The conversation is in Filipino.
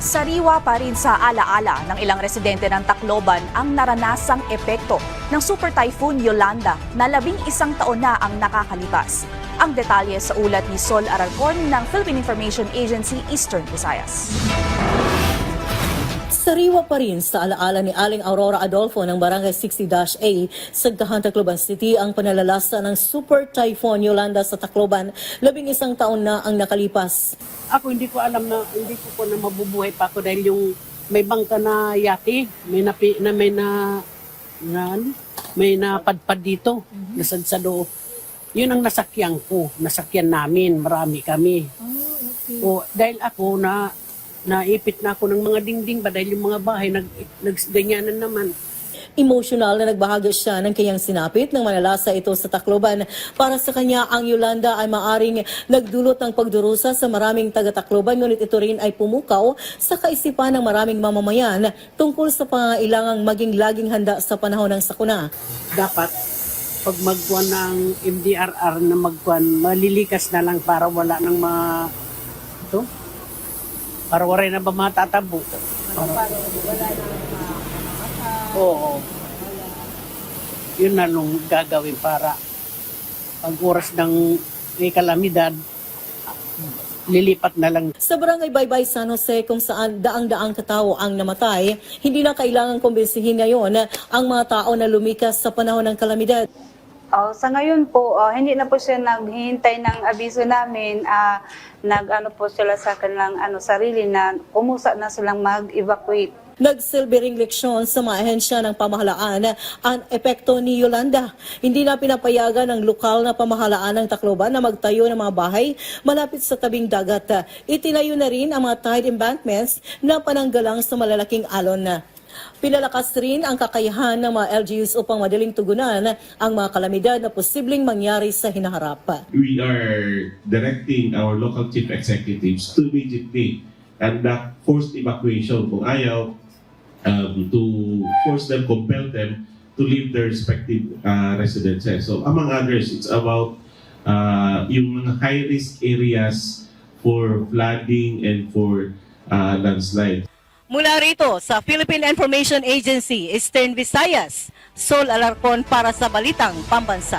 Sariwa pa rin sa alaala ng ilang residente ng Tacloban ang naranasang epekto ng Super Typhoon Yolanda na 11 taon na ang nakakalipas. Ang detalye sa ulat ni Sol Aralcon ng Philippine Information Agency Eastern Visayas. Sariwa pa rin sa alaala ni Aling Aurora Adolfo ng Barangay 60-A sa Tacloban City ang panalalasa ng Super Typhoon Yolanda sa Tacloban. 11 taon na ang nakalipas. Ako hindi ko alam na hindi ko na mabubuhay pa ako dahil yung may bangka na yate, may napadpad dito, nasadsado. Yun ang nasakyan ko, nasakyan namin, marami kami. O dahil ako naipit na ako ng mga dingding ba dahil yung mga bahay nagganyanan naman. Emosyonal na nagbahagi siya ng kanyang sinapit ng manalasa ito sa Tacloban. Para sa kanya, ang Yolanda ay maaring nagdulot ng pagdurusa sa maraming taga-Tacloban, ngunit ito rin ay pumukaw sa kaisipan ng maraming mamamayan tungkol sa pangailangang maging laging handa sa panahon ng sakuna. Dapat pag magkuhan ng MDRR na magkuhan, malilikas na lang para wala nang para wala na ba matatabo. Oo. Yun na nung gagawin para pag oras ng may kalamidad, lilipat na lang. Sa Barangay Baybay, San Jose, kung saan daang-daang katao ang namatay, hindi na kailangang kumbinsihin ngayon ang mga tao na lumikas sa panahon ng kalamidad. Sa ngayon po, hindi na po siya naghihintay ng abiso namin. Nag-ano po sila sa kanilang sarili na kumusa na silang mag-evacuate. Nagsilbing leksyon sa mga ahensya ng pamahalaan ang epekto ni Yolanda. Hindi na pinapayagan ng lokal na pamahalaan ng Tacloban na magtayo ng mga bahay malapit sa tabing dagat. Itinayo na rin ang mga tide embankments na pananggalang sa malalaking alon. Pinalakas rin ang kakayahan ng mga LGUs upang madaling tugunan ang mga kalamidad na posibleng mangyari sa hinaharap. We are directing our local chief executives to immediately conduct forced evacuation kung ayaw, to force them, compel them to leave their respective residences. So among others, it's about yung mga high-risk areas for flooding and for landslide. Mula rito sa Philippine Information Agency, Eastern Visayas, Sol Alarcon para sa Balitang Pambansa.